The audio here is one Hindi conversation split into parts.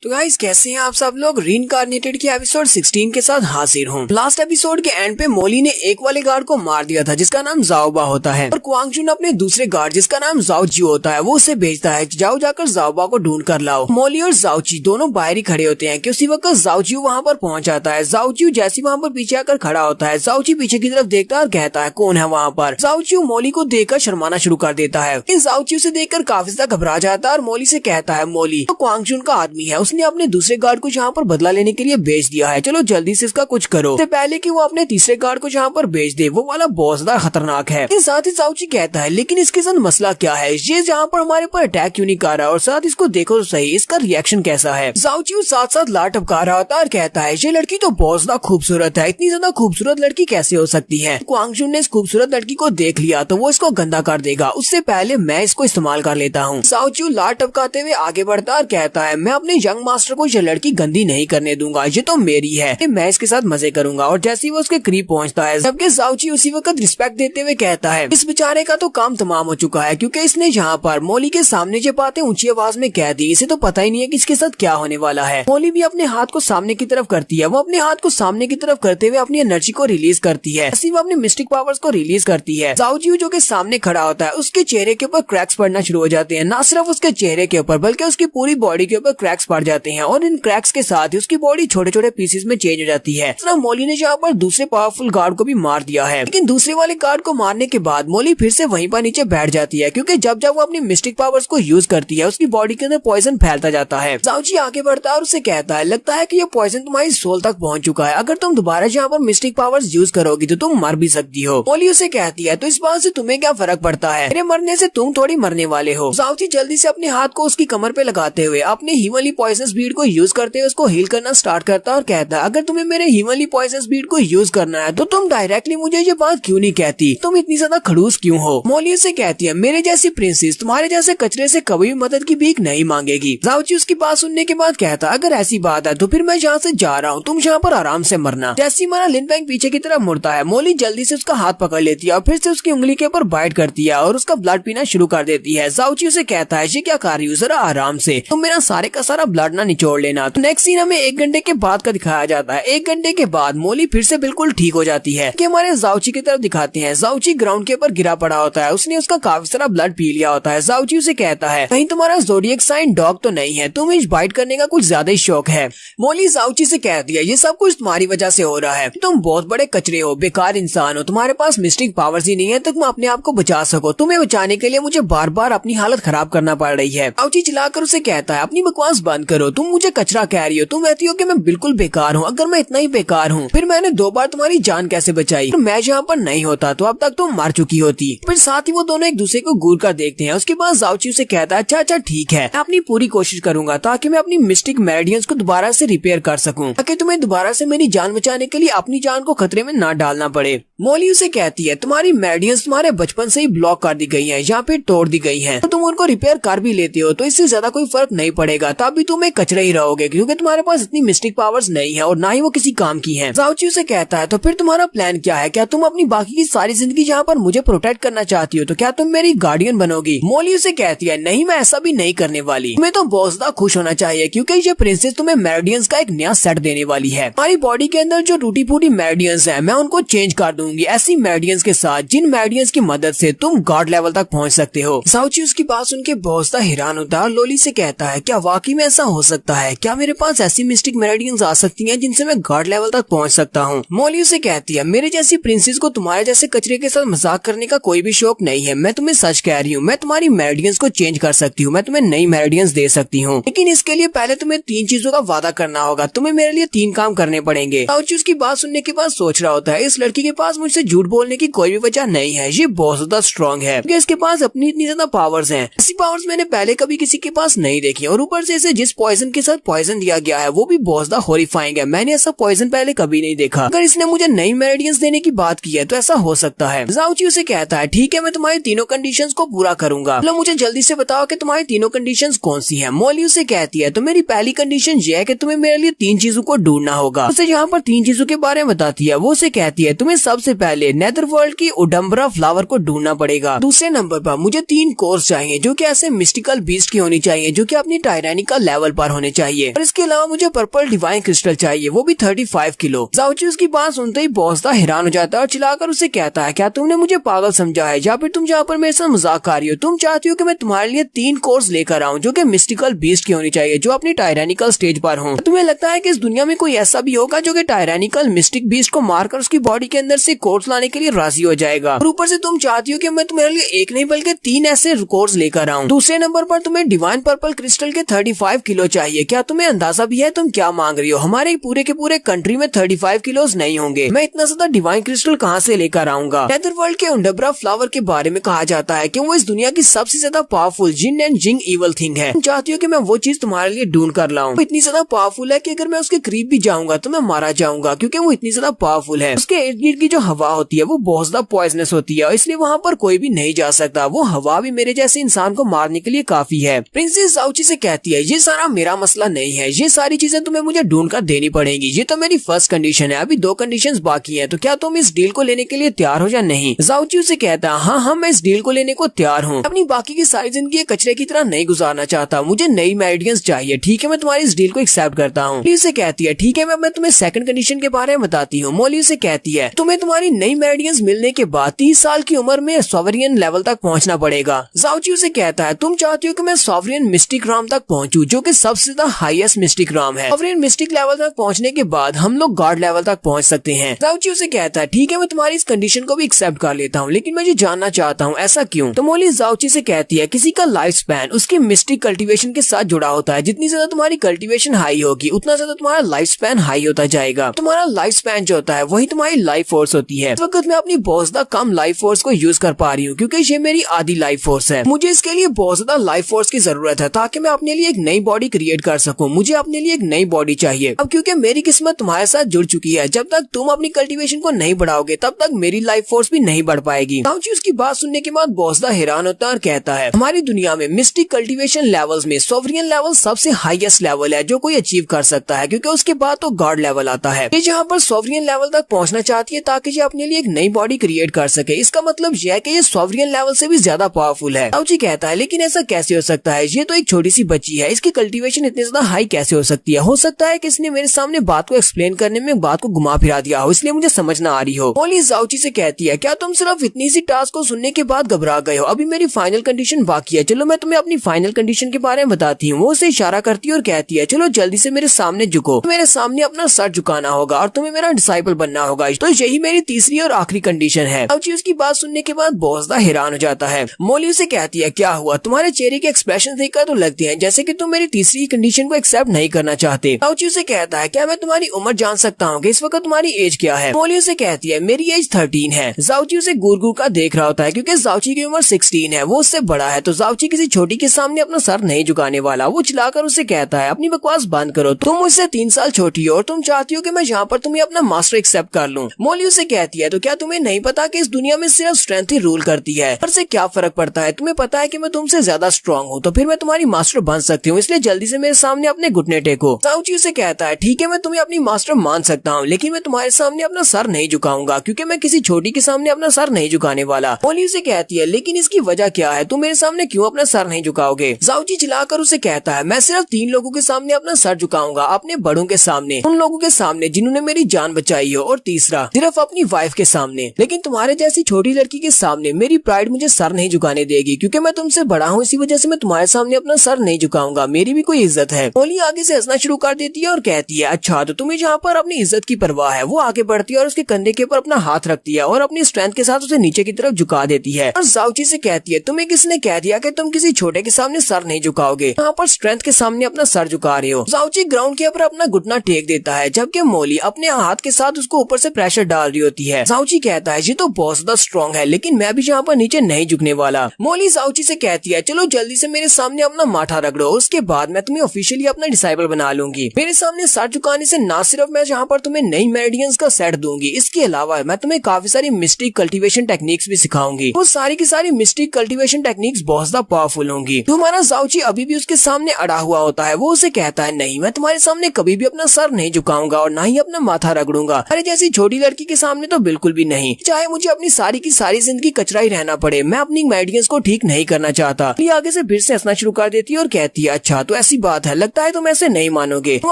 तो गाइस कैसे हैं आप सब लोग। रीइंकार्नेटेड के एपिसोड 16 के साथ हाजिर हूँ। लास्ट एपिसोड के एंड पे मोली ने एक वाले गार्ड को मार दिया था जिसका नाम जाओबा होता है और क्वांग जुन अपने दूसरे गार्ड जिसका नाम जाओची होता है वो उसे भेजता है जाओ जाकर जाओबा को ढूंढ कर लाओ। मोली और जाओची दोनों बाहर ही खड़े होते हैं कि उसी वक्त जाओची वहाँ पर पहुँच जाता है। जाओची जैसे वहाँ पर पीछे आकर खड़ा होता है, जाओची पीछे की तरफ देखता है और कहता है कौन है वहाँ पर। जाओची मोली को देखकर शर्माना शुरू कर देता है। इन जाओची उसे देखकर काफी ज्यादा घबरा जाता है और मोली से कहता है मोली तो क्वांग जुन का आदमी है, उसने अपने दूसरे गार्ड को यहाँ पर बदला लेने के लिए भेज दिया है, चलो जल्दी से इसका कुछ करो। इससे पहले कि वो अपने तीसरे गार्ड को यहाँ पर भेज दे, वो वाला बहुत ज्यादा खतरनाक है। इस साथ ही जाओची कहता है लेकिन इसके साथ मसला क्या है, ये जहाँ पर हमारे पर अटैक क्यों नहीं कर रहा और साथ इसको देखो तो सही इसका रिएक्शन कैसा है। जाओची साथ साथ लाट टपका रहा होता है और कहता है ये लड़की तो बहुत ज्यादा खूबसूरत है, इतनी ज्यादा खूबसूरत लड़की कैसे हो सकती है। क्वांग जुन ने इस खूबसूरत लड़की को देख लिया तो वो इसको गंदा कर देगा, उससे पहले मैं इसको इस्तेमाल कर लेता हूँ। जाओची लाट टपकाते हुए आगे बढ़ता और कहता है मैं अपने यंग मास्टर को ये लड़की गंदी नहीं करने दूंगा, ये तो मेरी है, मैं इसके साथ मजे करूंगा। और जैसे ही वो उसके करीब पहुंचता है जबकि जाओची उसी वक्त रिस्पेक्ट देते हुए कहता है इस बेचारे का तो काम तमाम हो चुका है क्योंकि इसने यहाँ पर मोली के सामने जो बातें ऊंची आवाज में कह दी, इसे तो पता ही नहीं है कि इसके साथ क्या होने वाला है। मोली भी अपने हाथ को सामने की तरफ करती है, वो अपने हाथ को सामने की तरफ करते हुए अपनी एनर्जी को रिलीज करती है, वो अपनी मिस्टिक पावर्स को रिलीज करती है। जाओची जो के सामने खड़ा होता है उसके चेहरे के ऊपर क्रैक्स पड़ना शुरू हो जाते हैं, न सिर्फ उसके चेहरे के ऊपर बल्कि उसकी पूरी बॉडी के ऊपर क्रैक्स पड़ जाते हैं और इन क्रैक्स के साथ ही उसकी बॉडी छोटे छोटे पीसेस में चेंज हो जाती है। मोली ने यहाँ पर दूसरे पावरफुल गार्ड को भी मार दिया है, लेकिन दूसरे वाले गार्ड को मारने के बाद मोली फिर से वहीं पर नीचे बैठ जाती है क्योंकि जब जब वो अपनी मिस्टिक पावर्स को यूज करती है उसकी बॉडी के अंदर पॉइजन फैलता जाता है। जाओची आगे बढ़ता है और उसे कहता है लगता है कि ये पॉइजन तुम्हारी सोल तक पहुंच चुका है, अगर तुम दोबारा यहाँ पर मिस्टिक पावर्स यूज करोगी तो तुम मर भी सकती हो। मोली उसे कहती है तो इस बात से तुम्हें क्या फर्क पड़ता है, मेरे मरने से तुम थोड़ी मरने वाले हो। जाओची जल्दी से अपने हाथ को उसकी कमर पे लगाते हुए अपने हीमली पॉइजनस बीड को यूज करते हुए उसको हील करना स्टार्ट करता है और कहता है अगर तुम्हें मेरे हीमली पॉइजनस बीड को यूज करना है तो तुम डायरेक्टली मुझे ये बात क्यों नहीं कहती, तुम इतनी ज्यादा खड़ूस क्यों हो। मोली से कहती है मेरे जैसी प्रिंसेस तुम्हारे जैसे कचरे से कभी भी मदद की भीख नहीं मांगेगी। जाओची उसकी बात सुनने के बाद कहता है अगर ऐसी बात है तो फिर मैं यहाँ से जा रहा हूँ, तुम यहाँ पर आराम से मरना। जैसे हमारा लिन फैंग पीछे की तरफ मुड़ता है मोली जल्दी से उसका हाथ पकड़ लेती है और फिर से उसकी उंगली के ऊपर बाइट करती है और उसका ब्लड पीना शुरू कर देती है। जाओची उसे कहता है ये क्या कर रही हो, जरा आराम से, तुम मेरा सारे का सारा ब्लड ना निचोड़ लेना। तो नेक्स्ट सीन हमें 1 घंटे के बाद का दिखाया जाता है। 1 घंटे के बाद मोली फिर से बिल्कुल ठीक हो जाती है कि हमारे जाओची की तरफ दिखाते हैं। जाओची ग्राउंड के ऊपर गिरा पड़ा होता है, उसने उसका काफी सारा ब्लड पी लिया होता है। जाओची उसे कहता है कहीं तुम्हारा ज़ोडिएक साइन डॉग तो नहीं है, तुम्हें इस बाइट करने का कुछ ज्यादा ही शौक है। मोली जाओची से कहती है ये सब कुछ तुम्हारी वजह से हो रहा है, तुम बहुत बड़े कचरे हो, बेकार इंसान हो, तुम्हारे पास मिस्टिक पावर्स ही नहीं है तुम अपने आप को बचा सको, तुम्हें बचाने के लिए मुझे बार बार अपनी हालत खराब करना पड़ रही है। जाओची चिल्लाकर उसे कहता है अपनी बकवास बंद करो, तुम मुझे कचरा कह रही हो, तुम कहती हो कि मैं बिल्कुल बेकार हूँ, अगर मैं इतना ही बेकार हूँ फिर मैंने 2 बार तुम्हारी जान कैसे बचाई, मैं यहाँ पर नहीं होता तो अब तक तुम मर चुकी होती। फिर साथ ही वो दोनों एक दूसरे को घूर कर देखते हैं। उसके बाद जाओची उसे कहता है अच्छा ठीक है, मैं अपनी पूरी कोशिश करूंगा ताकि मैं अपनी मिस्टिक मेरिडियंस को दोबारा से रिपेयर कर सकूं, ताकि तुम्हें दोबारा से मेरी जान बचाने के लिए अपनी जान को खतरे में ना डालना पड़े। मोली उसे कहती है तुम्हारी मेरिडियंस तुम्हारे बचपन से ही ब्लॉक कर दी गई है, यहाँ पे तोड़ दी गई है, तो तुम उनको रिपेयर कर भी लेते हो तो इससे ज्यादा कोई फर्क नहीं पड़ेगा, तब भी तुम एक कचरा ही रहोगे क्योंकि तुम्हारे पास इतनी मिस्टिक पावर्स नहीं है और ना ही वो किसी काम की है। जाओची उसे कहता है तो फिर तुम्हारा प्लान क्या है, क्या तुम अपनी बाकी की सारी जिंदगी यहाँ पर मुझे प्रोटेक्ट करना चाहती हो, तो क्या तुम मेरी गार्डियन बनोगी। मोली उसे कहती है नहीं मैं ऐसा भी नहीं करने वाली, तुम्हें तो बहुत ज्यादा खुश होना चाहिए क्योंकि ये प्रिंसेस तुम्हें मेरिडियंस का एक नया सेट देने वाली है। हमारी बॉडी के अंदर जो टूटी फूटी मेरिडियंस है मैं उनको चेंज कर दूंगी ऐसी मेरिडियंस के साथ जिन मेरिडियंस की मदद से तुम गॉड लेवल तक पहुँच सकते हो। जाओची उसकी बात सुन के बहुत ज्यादा हैरान होता है और लोली से कहता है क्या वाकई में ऐसा हो सकता है, क्या मेरे पास ऐसी मिस्टिक मेरिडियंस आ सकती हैं जिनसे मैं गॉड लेवल तक पहुंच सकता हूं। मोली उसे कहती है मेरे जैसी प्रिंसेस को तुम्हारे जैसे कचरे के साथ मजाक करने का कोई भी शौक नहीं है, मैं तुम्हें सच कह रही हूँ, मैं तुम्हारी मेरिडियंस को चेंज कर सकती हूँ, मैं तुम्हें नई मेरिडियंस दे सकती हूँ, लेकिन इसके लिए पहले तुम्हें 3 चीजों का वादा करना होगा, तुम्हें मेरे लिए 3 काम करने पड़ेंगे। जाओची उसकी बात सुनने के बाद सोच रहा होता है इस लड़की के पास मुझसे झूठ बोलने की कोई भी वजह नहीं है, ये बहुत ज्यादा स्ट्रॉन्ग है क्योंकि इसके पास अपनी इतनी ज्यादा पावर्स हैं, ऐसी पावर्स मैंने पहले कभी किसी के पास नहीं देखी और ऊपर से इसे जिस पॉइजन के साथ पॉइजन दिया गया है वो भी बहुत ज्यादा हॉरिफाइंग है, मैंने ऐसा पॉइजन पहले कभी नहीं देखा, अगर इसने मुझे नई मेरिडियंस देने की बात की है तो ऐसा हो सकता है। जाओची उसे कहता है ठीक है मैं तुम्हारी तीनों कंडीशंस को पूरा करूंगा, मतलब मुझे जल्दी से बताओ कि तुम्हारी तीनों कंडीशंस कौन सी हैं। मोली उसे कहती है तो मेरी पहली कंडीशन ये है कि तुम्हें मेरे लिए 3 चीजों को ढूंढना होगा। उसे यहाँ पर 3 चीजों के बारे में बताती है। वो उसे कहती है तुम्हें सबसे पहले नेदर वर्ल्ड की उडम्बरा फ्लावर को ढूंढना पड़ेगा। दूसरे नंबर पर मुझे 3 कोर्स चाहिए जो कि ऐसे मिस्टिकल बीस्ट की होनी चाहिए जो कि अपनी टायरानिकल लेवल पार होने चाहिए और इसके अलावा मुझे पर्पल डिवाइन क्रिस्टल चाहिए, वो भी 35 किलो। जाओची उसकी बात सुनते ही बहुत हैरान हो जाता है और चिल्लाकर उसे कहता है, क्या तुमने मुझे पागल समझा है या फिर तुम जहाँ पर मेरे साथ मजाक कर रही हो? तुम चाहती हो कि मैं तुम्हारे लिए 3 कोर्स लेकर आऊँ जो कि मिस्टिकल बीस्ट की होनी चाहिए, जो अपनी टायरानिकल स्टेज पर हो। तुम्हें लगता है कि इस दुनिया में कोई ऐसा भी होगा जो कि टायरानिकल मिस्टिक बीस्ट को मारकर उसकी बॉडी के अंदर से कोर्स लाने के लिए राजी हो जाएगा? और ऊपर से तुम चाहती हो कि मैं तुम्हारे लिए एक नहीं बल्कि 3 ऐसे कोर्स लेकर आऊँ। दूसरे नंबर पर तुम्हें डिवाइन पर्पल क्रिस्टल के 35 किलो चाहिए। क्या तुम्हें अंदाजा भी है तुम क्या मांग रही हो? हमारे पूरे के पूरे कंट्री में 35 किलोज नहीं होंगे। मैं इतना ज्यादा डिवाइन क्रिस्टल कहाँ से लेकर आऊंगा? नेदरवर्ल्ड के उंडब्रा फ्लावर के बारे में कहा जाता है कि वो इस दुनिया की सबसे ज्यादा पावरफुल जिन एंड जिंग इवल थिंग है। तुम चाहती हो कि मैं वो चीज तुम्हारे लिए ढूंढ कर लाऊं। वो इतनी ज्यादा पावरफुल है कि अगर मैं उसके करीब भी जाऊंगा तो मैं मारा जाऊंगा, क्योंकि वो इतनी ज्यादा पावरफुल है। उसके इर्द गिर्द की जो हवा होती है वो बहुत ज्यादा पॉइजनस होती है, इसलिए वहाँ पर कोई भी नहीं जा सकता। वो हवा भी मेरे जैसे इंसान को मारने के लिए काफी है। प्रिंसेस जाओची से कहती है, ये सारा मेरा मसला नहीं है, ये सारी चीजें तुम्हें मुझे ढूंढ कर देनी पड़ेंगी। ये तो मेरी फर्स्ट कंडीशन है, अभी 2 कंडीशंस बाकी हैं, तो क्या तुम इस डील को लेने के लिए तैयार हो या नहीं? जाओची उसे कहता है, हाँ मैं इस डील को लेने को तैयार हूँ। अपनी बाकी की सारी जिंदगी कचरे की तरह नहीं गुजारना चाहता, मुझे नई मेरिडियंस चाहिए। ठीक है, मैं तुम्हारी इस डील को एक्सेप्ट करता हूँ। मोली उसे कहती है, ठीक है मैं तुम्हें सेकंड कंडीशन के बारे में बताती हूँ। मोली उसे कहती है, तुम्हें तुम्हारी नई मेरिडियंस मिलने के बाद 30 साल की उम्र में सॉवरियन लेवल तक पहुँचना पड़ेगा। जाओची उसे कहता है, तुम चाहती हो कि मैं सॉवरियन मिस्टिक राम तक पहुँचूं, जो कि सबसे ज्यादा हाईएस्ट मिस्टिक राम है। सॉवरियन मिस्टिक लेवल तक पहुँचने के बाद हम लोग गॉड लेवल तक पहुँच सकते हैं। जाओची उसे कहता है, ठीक है मैं तुम्हारी इस कंडीशन को भी एक्सेप्ट कर लेता हूँ, लेकिन मैं ये जानना चाहता हूँ ऐसा क्यों? तो मोली जाओची से कहती है, किसी का लाइफ स्पैन उसके मिस्टिक कल्टीवेशन के साथ जुड़ा होता है। जितनी ज्यादा तुम्हारी कल्टीवेशन हाई होगी उतना ज्यादा तुम्हारा लाइफ स्पैन हाई होता जाएगा। तुम्हारा लाइफ स्पैन जो होता है वही तुम्हारी लाइफ फोर्स होती है। इस वक्त मैं अपनी बहुत ज्यादा कम लाइफ फोर्स को यूज कर पा रही हूँ, क्योंकि ये मेरी आधी लाइफ फोर्स है। मुझे इसके लिए बहुत ज्यादा लाइफ फोर्स की जरूरत है ताकि मैं अपने लिए एक नई बॉडी क्रिएट कर सकूं। मुझे अपने लिए एक नई बॉडी चाहिए। अब क्योंकि मेरी किस्मत तुम्हारे साथ जुड़ चुकी है, जब तक तुम अपनी कल्टीवेशन को नहीं बढ़ाओगे तब तक मेरी लाइफ फोर्स भी नहीं बढ़ पाएगी। जाओची उसकी बात सुनने के बाद बहुत ज्यादा हैरान होता है और कहता है, हमारी दुनिया में मिस्टिक कल्टीवेशन लेवल्स में सॉवरियन लेवल सबसे हाईएस्ट लेवल है जो कोई अचीव कर सकता है, क्योंकि उसके बाद तो गॉड लेवल आता है। ये जहाँ पर सॉवरियन लेवल तक पहुँचना चाहती है ताकि ये अपने लिए एक नई बॉडी क्रिएट कर सके। इसका मतलब यह है कि ये सॉवरियन लेवल से भी ज्यादा पावरफुल है। जाओची कहता है, लेकिन ऐसा कैसे हो सकता है? ये तो एक छोटी सी बच्ची है, इसकी कल्टीवेशन इतनी ज्यादा हाई कैसे हो सकती है? हो सकता है कि इसने मेरे सामने बात को एक्सप्लेन करने में बात को घुमा फिरा दिया हो, इसलिए मुझे समझ ना आ रही हो। मोली जाओची से कहती है, क्या तुम सिर्फ इतनी सी टास्क को सुनने के बाद घबरा गए हो? अभी मेरी फाइनल कंडीशन बाकी है। चलो मैं तुम्हें अपनी फाइनल कंडीशन के बारे में बताती हूँ। वो उसे इशारा करती है और कहती है, चलो जल्दी से मेरे सामने झुको। मेरे सामने अपना सर झुकाना होगा और तुम्हें मेरा डिसाइपल बनना होगा। तो यही मेरी तीसरी और आखिरी कंडीशन है। जाओची उसकी बात सुनने के बाद बहुत ज्यादा हैरान हो जाता है। मोली उसे कहती है, क्या हुआ? तुम्हारे चेहरे के एक्सप्रेशन देखकर तो लगते हैं जैसे कि तुम मेरी तीसरी कंडीशन को एक्सेप्ट नहीं करना चाहते। जाओची उसे कहता है, क्या मैं तुम्हारी उम्र जान सकता हूँ कि इस वक्त तुम्हारी एज क्या है? मोली उसे कहती है, मेरी एज 13 है। जाओची उसे घूर घूर कर देख रहा होता है, क्योंकि जाओची की उम्र 16 है, वो उससे बड़ा है। तो जाओची किसी छोटी के सामने अपना सर नहीं झुकाने वाला। वो चिल्लाकर उसे कहता है, अपनी बकवास बंद करो, तुम मुझसे 3 साल छोटी हो और तुम चाहती हो कि मैं यहाँ पर तुम्हें अपना मास्टर एक्सेप्ट कर लूँ। मोली उसे कहती है, तो क्या तुम्हें नहीं पता कि इस दुनिया में सिर्फ स्ट्रेंथ ही रूल करती है? पर से क्या फर्क पड़ता है? तुम्हें पता है कि मैं तुमसे ज्यादा स्ट्रॉन्ग हूँ, तो फिर मैं तुम्हारी मास्टर बन सकती हूँ, इसलिए जल्दी से मेरे सामने अपने घुटने टेको। जाओची उसे कहता है, ठीक है मैं तुम्हें अपनी मास्टर मान सकता हूँ, लेकिन मैं तुम्हारे सामने अपना सर नहीं झुकाऊंगा, क्योंकि मैं किसी छोटी के सामने अपना सर नहीं झुकाने वाला। मोली उसे कहती है, लेकिन इसकी वजह क्या है? तुम मेरे सामने क्यों अपना सर नहीं झुकाओगे? जाओची चिल्लाकर उसे कहता है, मैं सिर्फ 3 लोगों के सामने अपना सर झुकाऊंगा, अपने बड़ों के सामने, उन लोगों के सामने जिन्होंने मेरी जान बचाई हो, और तीसरा सिर्फ अपनी वाइफ के सामने। लेकिन तुम्हारे जैसी छोटी लड़की के सामने मेरी प्राइड मुझे सर नहीं झुकाने देगी, क्योंकि मैं तुमसे बड़ा हूँ, इसी वजह से मैं तुम्हारे सामने अपना सर नहीं झुकाऊंगा। मेरी भी कोई इज्जत है। मोली आगे से हंसना शुरू कर देती है और कहती है, अच्छा तो तुम्हें जहाँ पर अपनी इज्जत की परवाह है। वो आगे बढ़ती है और उसके कंधे के ऊपर अपना हाथ रखती है और अपनी स्ट्रेंथ के साथ उसे नीचे की तरफ झुका देती है और जाओची से कहती है, तुम्हें किसने कह दिया कि तुम किसी छोटे के सामने सर नहीं झुकाओगे? यहाँ पर स्ट्रेंथ के सामने अपना सर झुका रहे हो। जाओची ग्राउंड के ऊपर अपना घुटना टेक देता है, जबकि मोली अपने हाथ के साथ उसको ऊपर से प्रेशर डाल रही होती है। जाओची कहता है, ये तो बहुत ज्यादा स्ट्रॉन्ग है, लेकिन मैं भी यहाँ पर नीचे नहीं झुकने वाला। मोली जाओची से कहती है, चलो जल्दी से मेरे सामने अपना माथा रगड़ो, उसके बाद मैं तुम्हें ऑफिशियली अपना डिसाइपल बना लूंगी। मेरे सामने सर झुकाने से ना सिर्फ मैं यहाँ पर तुम्हें नई मेरिडियंस का सेट दूंगी, इसके अलावा मैं तुम्हें काफी सारी मिस्टिक कल्टीवेशन टेक्निक्स भी सिखाऊंगी। वो सारी की सारी मिस्टिक कल्टीवेशन टेक्निक्स बहुत ज्यादा पावरफुल होंगी। तुम्हारा जाओची अभी भी उसके सामने अड़ा हुआ होता है। वो उसे कहता है, नहीं मैं तुम्हारे सामने कभी भी अपना सर नहीं झुकाऊंगा और ना ही अपना माथा रगड़ूंगा। अरे जैसी छोटी लड़की के सामने तो बिल्कुल भी नहीं, चाहे मुझे अपनी सारी की सारी जिंदगी कचरा ही रहना पड़े, मैं अपनी मेरिडियंस को ठीक नहीं करना चाहता। ये आगे से फिर से हंसना शुरू कर देती है और कहती है, अच्छा तो तो ऐसी बात है, लगता है तुम ऐसे नहीं मानोगे। तुम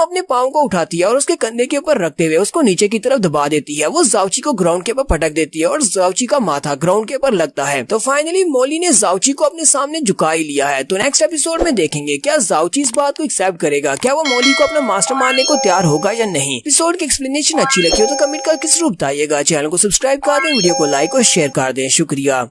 अपने पाँव को उठाती है और उसके कंधे के ऊपर रखते हुए उसको नीचे की तरफ दबा देती है। वो जाओची को ग्राउंड के ऊपर पटक देती है और जाओची का माथा ग्राउंड के ऊपर लगता है। तो फाइनली मॉली ने जाओची को अपने सामने झुका ही लिया है। तो नेक्स्ट एपिसोड में देखेंगे क्या जाओची इस बात को एक्सेप्ट करेगा, क्या वो मॉली को अपना मास्टर मारने को तैयार होगा या नहीं। एपिसोड की एक्सप्लेनेशन अच्छी लगी हो तो कमेंट करके जरूर बताइएगा। चैनल को सब्सक्राइब कर दें, वीडियो को लाइक और शेयर कर दें। शुक्रिया।